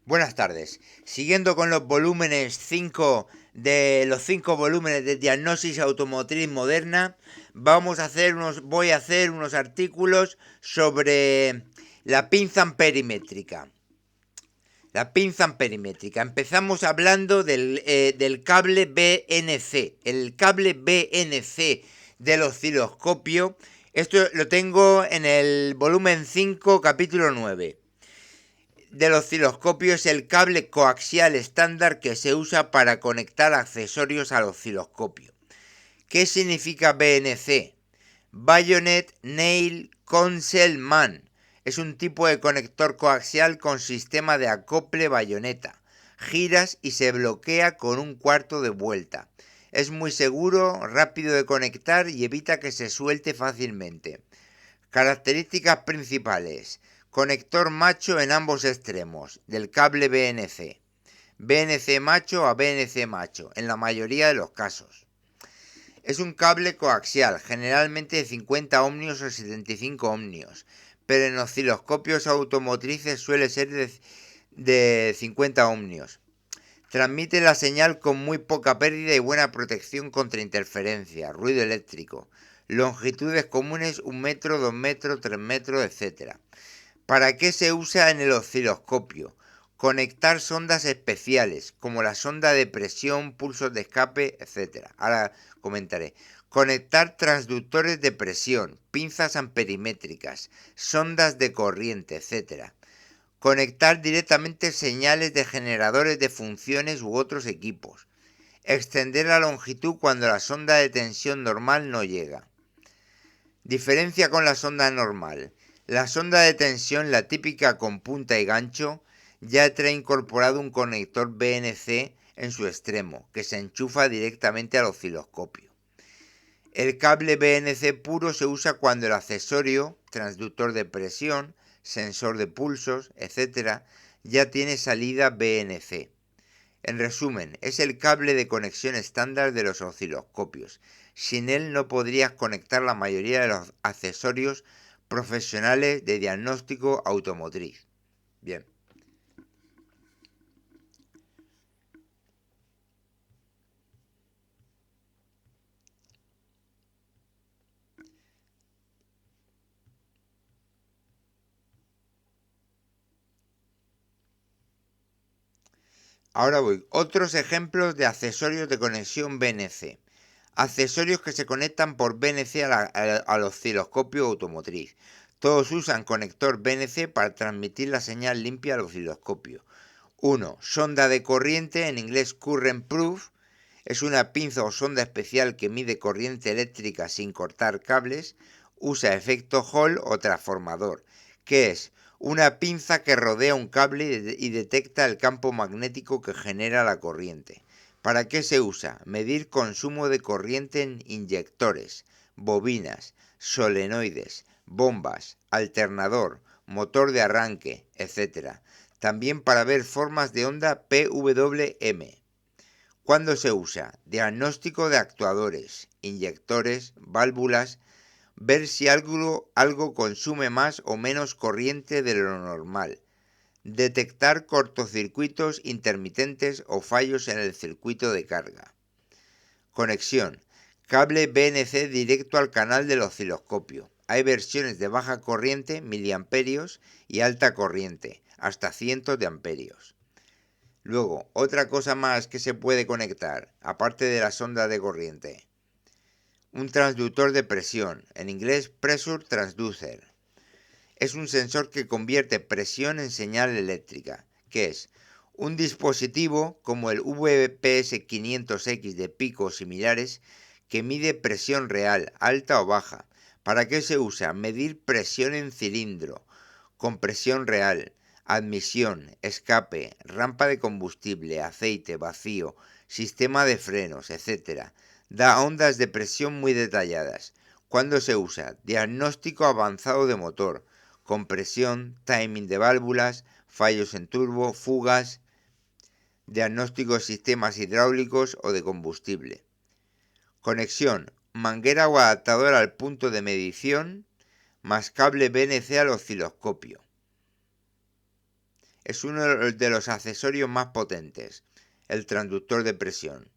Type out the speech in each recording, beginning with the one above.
Buenas tardes. Siguiendo con los volúmenes 5 de los 5 volúmenes de diagnosis automotriz moderna, voy a hacer unos artículos sobre la pinza amperimétrica. La pinza amperimétrica. Empezamos hablando del cable BNC. El cable BNC del osciloscopio. Esto lo tengo en el volumen 5, capítulo 9. Del osciloscopio es el cable coaxial estándar que se usa para conectar accesorios al osciloscopio. ¿Qué significa BNC? Bayonet Nail Consel Man. Es un tipo de conector coaxial con sistema de acople bayoneta. Giras y se bloquea con un cuarto de vuelta. Es muy seguro, rápido de conectar y evita que se suelte fácilmente. Características principales. Conector macho en ambos extremos del cable BNC. BNC macho a BNC macho, en la mayoría de los casos. Es un cable coaxial, generalmente de 50 ohmios o 75 ohmios, pero en osciloscopios automotrices suele ser de 50 ohmios. Transmite la señal con muy poca pérdida y buena protección contra interferencia, ruido eléctrico. Longitudes comunes 1 metro, 2 metros, 3 metros, etc. ¿Para qué se usa en el osciloscopio? Conectar sondas especiales, como la sonda de presión, pulsos de escape, etc. Ahora comentaré. Conectar transductores de presión, pinzas amperimétricas, sondas de corriente, etc. Conectar directamente señales de generadores de funciones u otros equipos. Extender la longitud cuando la sonda de tensión normal no llega. Diferencia con la sonda normal. La sonda de tensión, la típica con punta y gancho, ya trae incorporado un conector BNC en su extremo, que se enchufa directamente al osciloscopio. El cable BNC puro se usa cuando el accesorio, transductor de presión, sensor de pulsos, etc., ya tiene salida BNC. En resumen, es el cable de conexión estándar de los osciloscopios. Sin él no podrías conectar la mayoría de los accesorios profesionales de diagnóstico automotriz. Bien. Ahora voy. Otros ejemplos de accesorios de conexión BNC. Accesorios que se conectan por BNC al osciloscopio automotriz. Todos usan conector BNC para transmitir la señal limpia al osciloscopio. 1. Sonda de corriente, en inglés current proof. Es una pinza o sonda especial que mide corriente eléctrica sin cortar cables. Usa efecto Hall o transformador, que es una pinza que rodea un cable y detecta el campo magnético que genera la corriente. ¿Para qué se usa? Medir consumo de corriente en inyectores, bobinas, solenoides, bombas, alternador, motor de arranque, etc. También para ver formas de onda PWM. ¿Cuándo se usa? Diagnóstico de actuadores, inyectores, válvulas, ver si algo consume más o menos corriente de lo normal. Detectar cortocircuitos intermitentes o fallos en el circuito de carga. Conexión. Cable BNC directo al canal del osciloscopio. Hay versiones de baja corriente, miliamperios, y alta corriente, hasta cientos de amperios. Luego, otra cosa más que se puede conectar, aparte de la sonda de corriente. Un transductor de presión, en inglés Pressure Transducer. Es un sensor que convierte presión en señal eléctrica, que es un dispositivo como el VPS 500X de Pico o similares que mide presión real, alta o baja. ¿Para qué se usa? Medir presión en cilindro, compresión real, admisión, escape, rampa de combustible, aceite, vacío, sistema de frenos, etc. Da ondas de presión muy detalladas. ¿Cuándo se usa? Diagnóstico avanzado de motor, compresión, timing de válvulas, fallos en turbo, fugas, diagnóstico de sistemas hidráulicos o de combustible. Conexión, manguera o adaptador al punto de medición, más cable BNC al osciloscopio. es uno de los accesorios más potentes, el transductor de presión.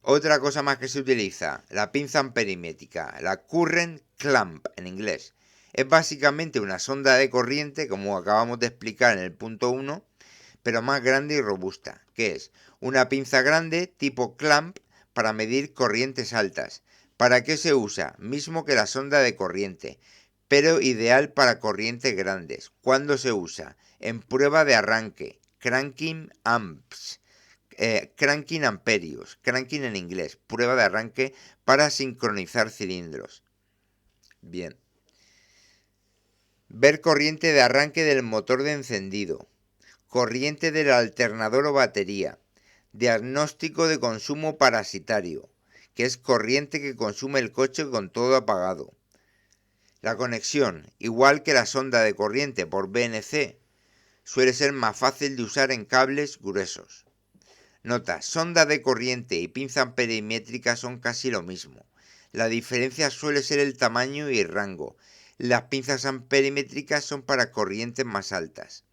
Otra cosa más que se utiliza, la pinza amperimétrica, la current clamp en inglés. Es básicamente una sonda de corriente, como acabamos de explicar en el punto 1, pero más grande y robusta, que es una pinza grande tipo clamp para medir corrientes altas. ¿Para qué se usa? Mismo que la sonda de corriente, pero ideal para corrientes grandes. ¿Cuándo se usa? En prueba de arranque, cranking amps. Cranking amperios, cranking en inglés, prueba de arranque para sincronizar cilindros. Bien. Ver corriente de arranque del motor de encendido, corriente del alternador o batería, diagnóstico de consumo parasitario, que es corriente que consume el coche con todo apagado. La conexión, igual que la sonda de corriente por BNC, suele ser más fácil de usar en cables gruesos. Nota, sonda de corriente y pinza amperimétrica son casi lo mismo. La diferencia suele ser el tamaño y el rango. Las pinzas amperimétricas son para corrientes más altas.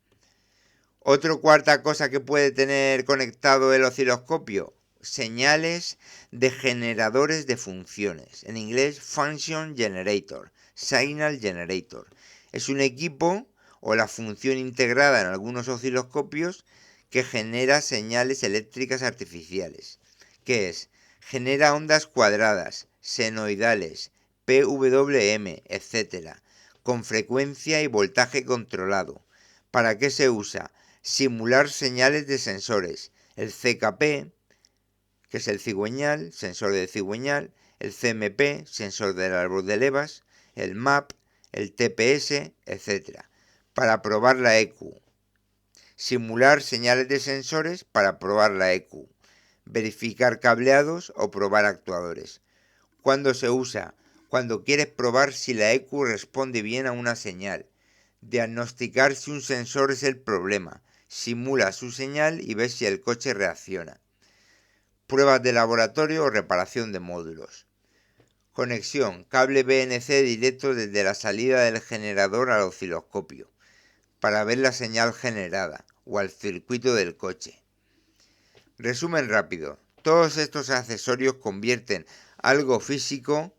Otra cuarta cosa que puede tener conectado el osciloscopio, señales de generadores de funciones. En inglés, Function Generator, Signal Generator. Es un equipo o la función integrada en algunos osciloscopios que genera señales eléctricas artificiales. ¿Qué es? Genera ondas cuadradas, senoidales, PWM, etc., con frecuencia y voltaje controlado. ¿Para qué se usa? Simular señales de sensores. El CKP, que es el cigüeñal, sensor de cigüeñal, el CMP, sensor del árbol de levas, el MAP, el TPS, etc., para probar la EQ. Simular señales de sensores para probar la EQ. Verificar cableados o probar actuadores. ¿Cuándo se usa? Cuando quieres probar si la EQ responde bien a una señal. Diagnosticar si un sensor es el problema. Simula su señal y ves si el coche reacciona. Pruebas de laboratorio o reparación de módulos. Conexión, cable BNC directo desde la salida del generador al osciloscopio, para ver la señal generada, o al circuito del coche. Resumen rápido. Todos estos accesorios convierten algo físico,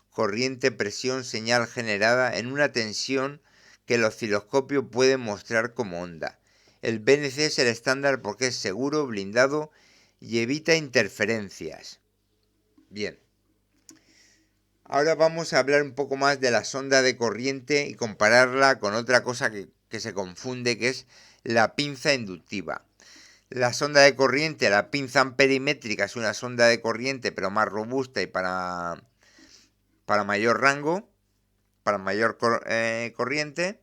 corriente, presión, señal generada, en una tensión que el osciloscopio puede mostrar como onda. El BNC es el estándar porque es seguro, blindado y evita interferencias. Bien. Ahora vamos a hablar un poco más de la sonda de corriente y compararla con otra cosa que se confunde, que es la pinza inductiva. La sonda de corriente, la pinza amperimétrica, es una sonda de corriente pero más robusta y para mayor rango, para mayor corriente.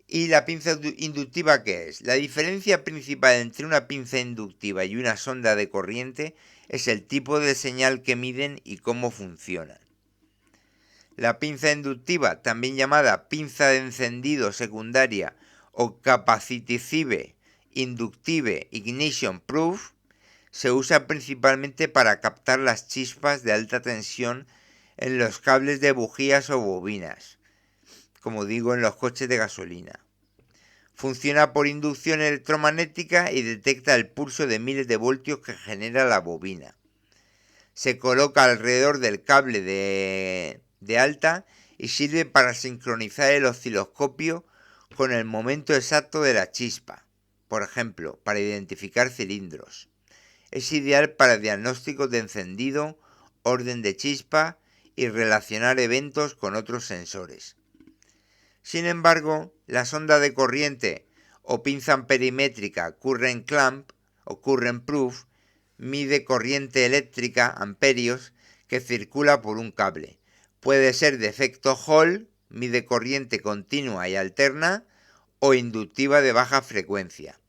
¿Y la pinza inductiva qué es? La diferencia principal entre una pinza inductiva y una sonda de corriente es el tipo de señal que miden y cómo funcionan. La pinza inductiva, también llamada pinza de encendido secundaria o capacitive inductive ignition proof, se usa principalmente para captar las chispas de alta tensión en los cables de bujías o bobinas, como digo, en los coches de gasolina. Funciona por inducción electromagnética y detecta el pulso de miles de voltios que genera la bobina. Se coloca alrededor del cable de alta y sirve para sincronizar el osciloscopio con el momento exacto de la chispa, por ejemplo, para identificar cilindros. Es ideal para diagnósticos de encendido, orden de chispa y relacionar eventos con otros sensores. Sin embargo, la sonda de corriente o pinza amperimétrica current clamp o current proof mide corriente eléctrica, amperios, que circula por un cable. Puede ser de efecto Hall, mide corriente continua y alterna, o inductiva de baja frecuencia.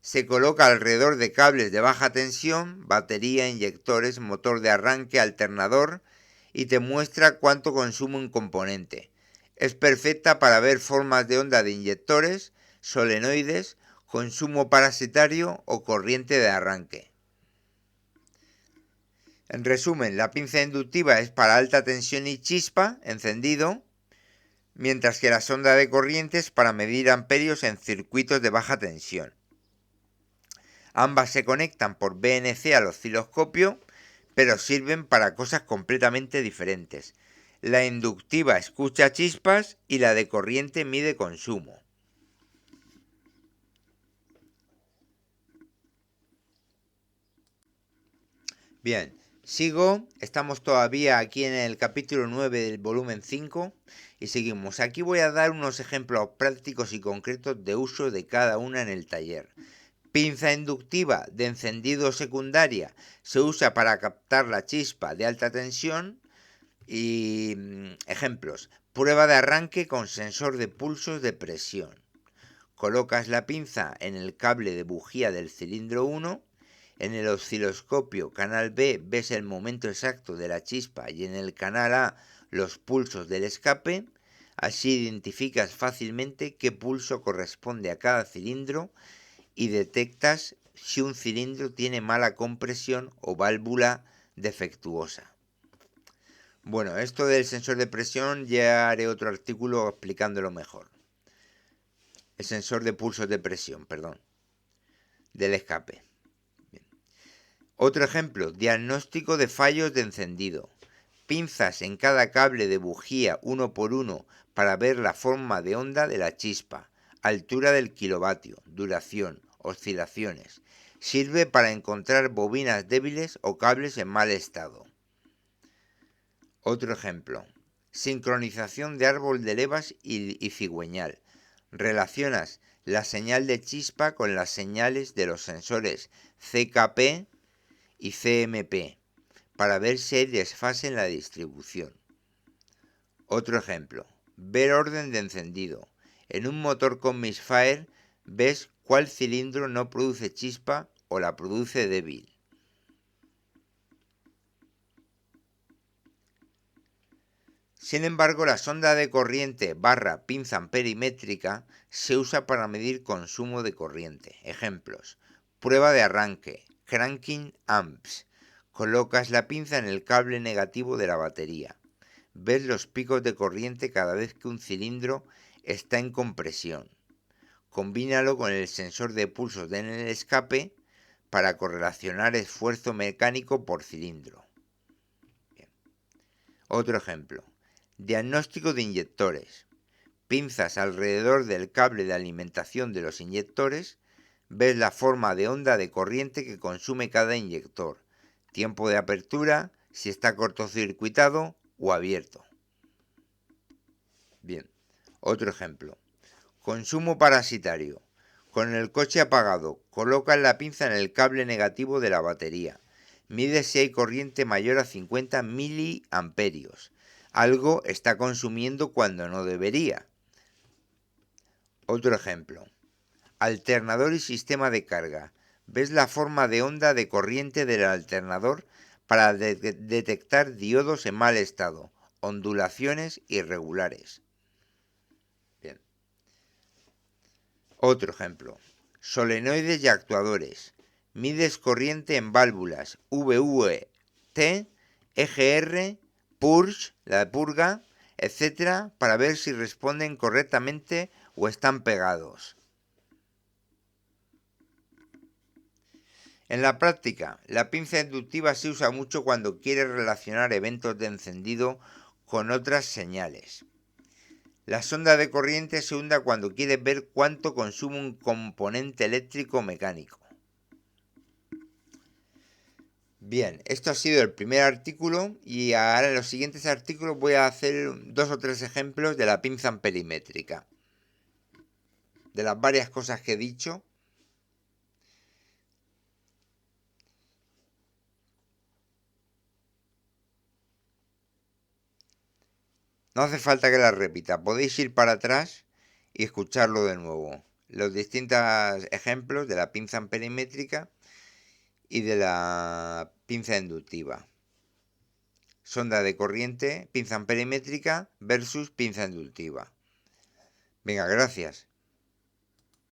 Se coloca alrededor de cables de baja tensión, batería, inyectores, motor de arranque, alternador, y te muestra cuánto consume un componente. Es perfecta para ver formas de onda de inyectores, solenoides, consumo parasitario o corriente de arranque. En resumen, la pinza inductiva es para alta tensión y chispa, encendido, mientras que la sonda de corriente es para medir amperios en circuitos de baja tensión. Ambas se conectan por BNC al osciloscopio, pero sirven para cosas completamente diferentes. La inductiva escucha chispas y la de corriente mide consumo. Bien, sigo, estamos todavía aquí en el capítulo 9 del volumen 5 y seguimos. Aquí voy a dar unos ejemplos prácticos y concretos de uso de cada una en el taller. Pinza inductiva de encendido secundaria se usa para captar la chispa de alta tensión y ejemplos. Prueba de arranque con sensor de pulsos de presión. Colocas la pinza en el cable de bujía del cilindro 1. En el osciloscopio canal B ves el momento exacto de la chispa y en el canal A los pulsos del escape. Así identificas fácilmente qué pulso corresponde a cada cilindro y detectas si un cilindro tiene mala compresión o válvula defectuosa. Bueno, esto del sensor de presión ya haré otro artículo explicándolo mejor. El sensor de pulsos de presión, perdón, del escape. Bien. Otro ejemplo, diagnóstico de fallos de encendido. Pinzas en cada cable de bujía uno por uno para ver la forma de onda de la chispa, altura del kilovatio, duración, oscilaciones. Sirve para encontrar bobinas débiles o cables en mal estado. Otro ejemplo, sincronización de árbol de levas y cigüeñal. Relacionas la señal de chispa con las señales de los sensores CKP y CMP para ver si hay desfase en la distribución. Otro ejemplo, ver orden de encendido. En un motor con misfire ves cuál cilindro no produce chispa o la produce débil. Sin embargo, la sonda de corriente / pinza amperimétrica se usa para medir consumo de corriente. Ejemplos, prueba de arranque, cranking amps. Colocas la pinza en el cable negativo de la batería. Ves los picos de corriente cada vez que un cilindro está en compresión. Combínalo con el sensor de pulsos en el escape para correlacionar esfuerzo mecánico por cilindro. Bien. Otro ejemplo, diagnóstico de inyectores. Pinzas alrededor del cable de alimentación de los inyectores, ves la forma de onda de corriente que consume cada inyector, tiempo de apertura, si está cortocircuitado o abierto. Bien, otro ejemplo. Consumo parasitario. Con el coche apagado, colocas la pinza en el cable negativo de la batería. Mide si hay corriente mayor a 50 miliamperios. Algo está consumiendo cuando no debería. Otro ejemplo. Alternador y sistema de carga. Ves la forma de onda de corriente del alternador para detectar diodos en mal estado, ondulaciones irregulares. Bien. Otro ejemplo. Solenoides y actuadores. Mides corriente en válvulas VVT, EGR, purge, la purga, etc. para ver si responden correctamente o están pegados. En la práctica, la pinza inductiva se usa mucho cuando quieres relacionar eventos de encendido con otras señales. La sonda de corriente se usa cuando quieres ver cuánto consume un componente eléctrico o mecánico. Bien, esto ha sido el primer artículo y ahora en los siguientes artículos voy a hacer 2 o 3 ejemplos de la pinza amperimétrica. De las varias cosas que he dicho. No hace falta que las repita, podéis ir para atrás y escucharlo de nuevo. Los distintos ejemplos de la pinza amperimétrica y de la pinza inductiva. Sonda de corriente, pinza amperimétrica versus pinza inductiva. Venga, gracias.